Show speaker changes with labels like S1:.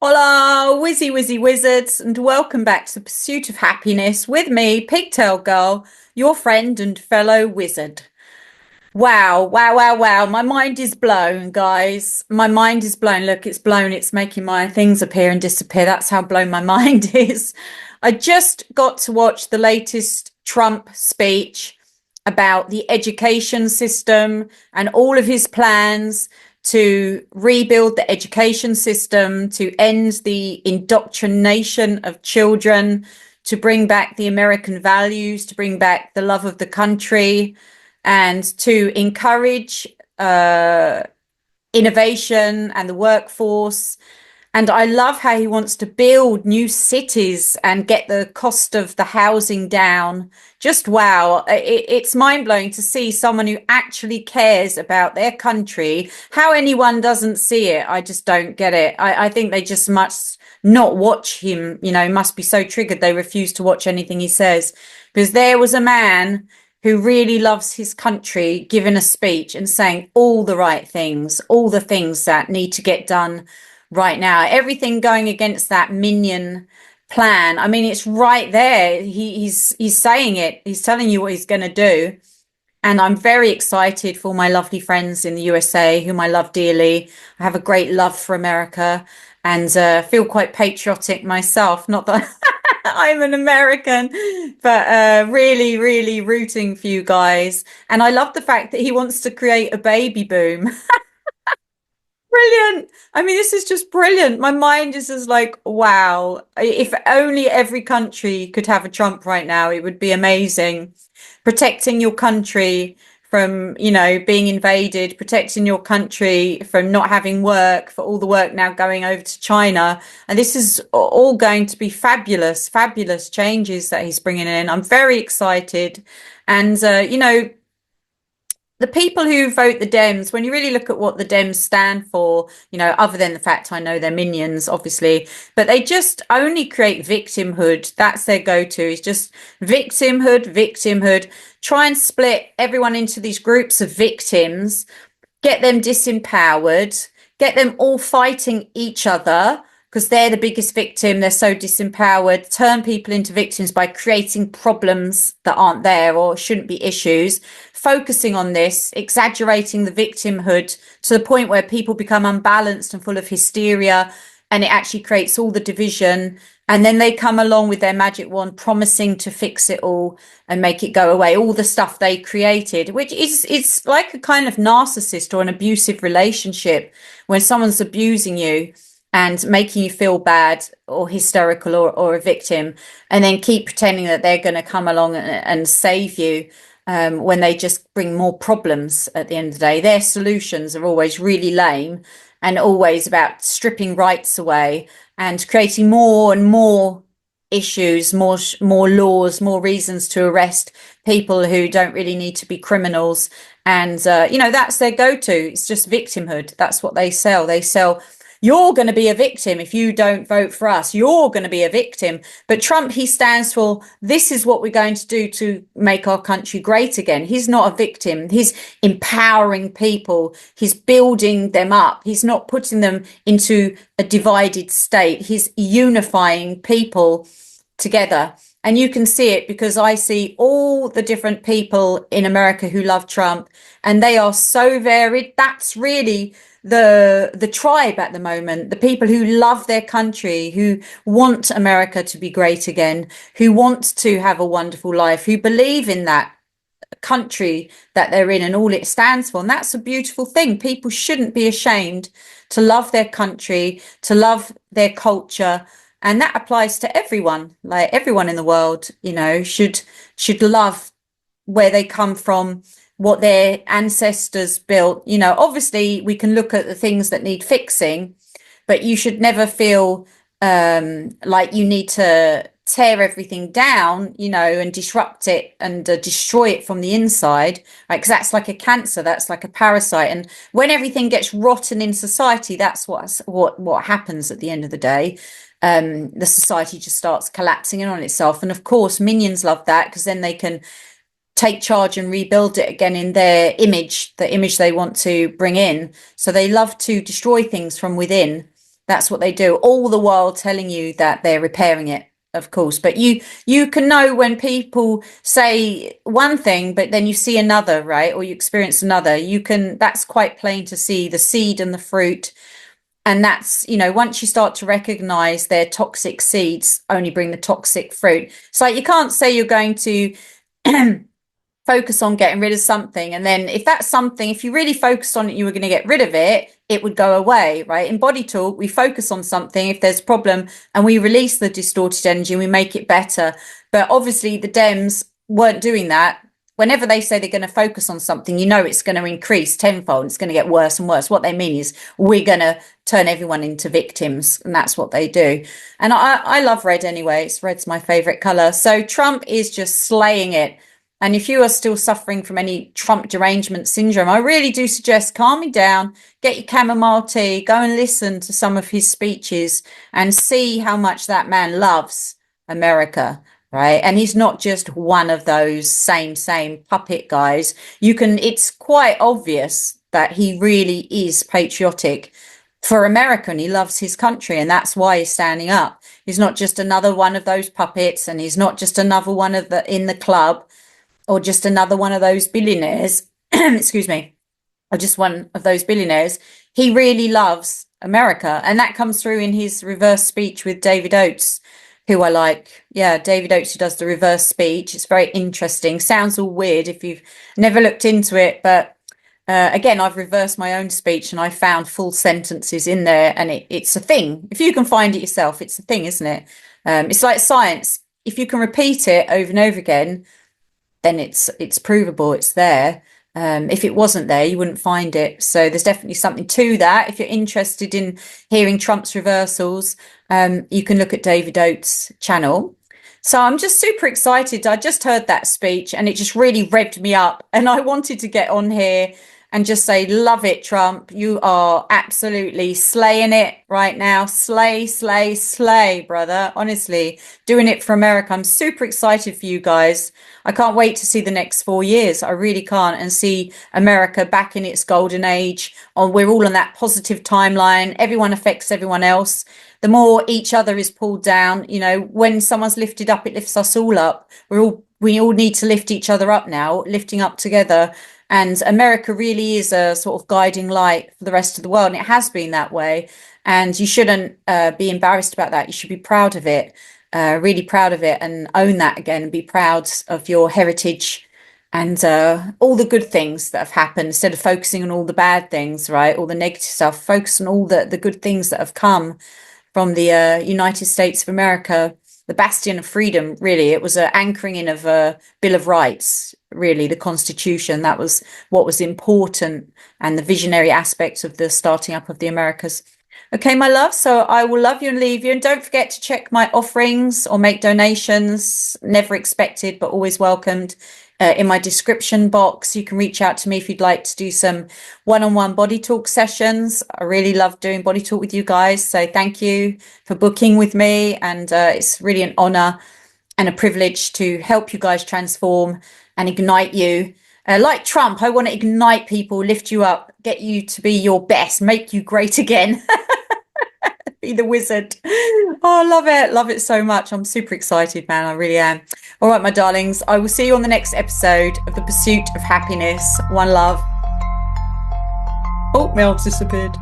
S1: Hola, whizzy wizards, and welcome back to the pursuit of happiness with me, Pigtail Girl, your friend and fellow wizard. Wow. My mind is blown, guys. My mind is blown. Look, it's blown. It's making my things appear and disappear. That's how blown my mind is. I just got to watch the latest Trump speech about the education system and all of his plans to rebuild the education system, to end the indoctrination of children, to bring back the American values, to bring back the love of the country, and to encourage innovation and the workforce. And I love how he wants to build new cities and get the cost of the housing down. Just wow. It's mind blowing to see someone who actually cares about their country. How anyone doesn't see it, I just don't get it. I think they just must not watch him, must be so triggered they refuse to watch anything he says. Because there was a man who really loves his country giving a speech and saying all the right things, all the things that need to get done right now. Everything going against that minion plan. I mean, it's right there. He's saying it. He's telling you what he's going to do. And I'm very excited for my lovely friends in the USA, whom I love dearly. I have a great love for America and feel quite patriotic myself. Not that I'm an American, but really rooting for you guys. And I love the fact that he wants to create a baby boom. Brilliant. I mean, this is just brilliant. My mind is just like, wow. If only every country could have a Trump right now, it would be amazing. Protecting your country from, being invaded, protecting your country from not having work, for all the work now going over to China. And this is all going to be fabulous changes that he's bringing in. I'm very excited. And, the people who vote the Dems, when you really look at what the Dems stand for, other than the fact I know they're minions, obviously, but they just only create victimhood. That's their go-to. It's just victimhood. Try and split everyone into these groups of victims, get them disempowered, get them all fighting each other because they're the biggest victim. They're so disempowered. Turn people into victims by creating problems that aren't there or shouldn't be issues. Focusing on this, exaggerating the victimhood to the point where people become unbalanced and full of hysteria, and it actually creates all the division. And then they come along with their magic wand, promising to fix it all and make it go away. All the stuff they created, which is it's like a kind of narcissist or an abusive relationship when someone's abusing you and making you feel bad or hysterical or a victim, and then keep pretending that they're going to come along and save you when they just bring more problems at the end of the day. Their solutions are always really lame and always about stripping rights away and creating more and more issues, more laws, more reasons to arrest people who don't really need to be criminals. And, that's their go-to. It's just victimhood. That's what they sell. They sell, you're going to be a victim if you don't vote for us. You're going to be a victim. But Trump, he stands for, this is what we're going to do to make our country great again. He's not a victim. He's empowering people. He's building them up. He's not putting them into a divided state. He's unifying people together. And you can see it because I see all the different people in America who love Trump, and they are so varied. That's really the tribe at the moment, the people who love their country, who want America to be great again, who want to have a wonderful life, who believe in that country that they're in and all it stands for. And that's a beautiful thing. People shouldn't be ashamed to love their country, to love their culture. And that applies to everyone, like everyone in the world, should love where they come from, what their ancestors built. Obviously we can look at the things that need fixing, but you should never feel like you need to tear everything down, and disrupt it and destroy it from the inside, right? Because that's like a cancer, that's like a parasite. And when everything gets rotten in society, that's what happens at the end of the day. The society just starts collapsing in on itself. And of course, minions love that because then they can take charge and rebuild it again in their image, the image they want to bring in. So they love to destroy things from within That's what they do, all the while telling you that they're repairing it, of course. But you can know when people say one thing, but then you see another, right? Or you experience another. That's quite plain to see the seed and the fruit. And that's, once you start to recognize their toxic seeds only bring the toxic fruit. It's like you can't say you're going to focus on getting rid of something, and then if you really focused on it, you were going to get rid of it, it would go away, right? In body talk, we focus on something if there's a problem, and we release the distorted energy and we make it better. But obviously the Dems weren't doing that. Whenever they say they're going to focus on something, it's going to increase tenfold. It's going to get worse and worse. What they mean is we're going to turn everyone into victims, and that's what they do. And I love red anyway. Red's my favorite color. So Trump is just slaying it. And if you are still suffering from any Trump derangement syndrome, I really do suggest calming down, get your chamomile tea, go and listen to some of his speeches and see how much that man loves America, right? And he's not just one of those same puppet guys. It's quite obvious that he really is patriotic for America and he loves his country, and that's why he's standing up. He's not just another one of those puppets, and he's not just another one in the club, or just another one of those billionaires, excuse me, or just one of those billionaires. He really loves America. And that comes through in his reverse speech with David Oates, who I like. Yeah, David Oates, who does the reverse speech. It's very interesting. Sounds all weird if you've never looked into it. But again, I've reversed my own speech and I found full sentences in there. And it's a thing. If you can find it yourself, it's a thing, isn't it? It's like science. If you can repeat it over and over again, then it's provable, it's there. If it wasn't there, you wouldn't find it. So there's definitely something to that. If you're interested in hearing Trump's reversals, you can look at David Oates' channel. So I'm just super excited. I just heard that speech and it just really revved me up. And I wanted to get on here and just say, love it, Trump. You are absolutely slaying it right now. Slay, slay, slay, brother. Honestly, doing it for America. I'm super excited for you guys. I can't wait to see the next 4 years. I really can't. And see America back in its golden age. We're all on that positive timeline. Everyone affects everyone else. The more each other is pulled down, when someone's lifted up, it lifts us all up. We all need to lift each other up now, lifting up together. And America really is a sort of guiding light for the rest of the world. And it has been that way. And you shouldn't be embarrassed about that. You should be proud of it, really proud of it, and own that again and be proud of your heritage and all the good things that have happened instead of focusing on all the bad things, right? All the negative stuff. Focus on all the good things that have come from the United States of America, the bastion of freedom, really. It was an anchoring in of a Bill of Rights, really, the Constitution. That was what was important, and the visionary aspects of the starting up of the Americas. Okay, my love, so I will love you and leave you. And don't forget to check my offerings or make donations, never expected, but always welcomed. In my description box, you can reach out to me if you'd like to do some one-on-one body talk sessions. I really love doing body talk with you guys. So thank you for booking with me. And it's really an honor and a privilege to help you guys transform and ignite you. Like Trump, I want to ignite people, lift you up, get you to be your best, make you great again. Be the wizard. Oh, I love it. Love it so much. I'm super excited, man. I really am. All right, my darlings. I will see you on the next episode of The Pursuit of Happiness. One love. Oh, my arms disappeared.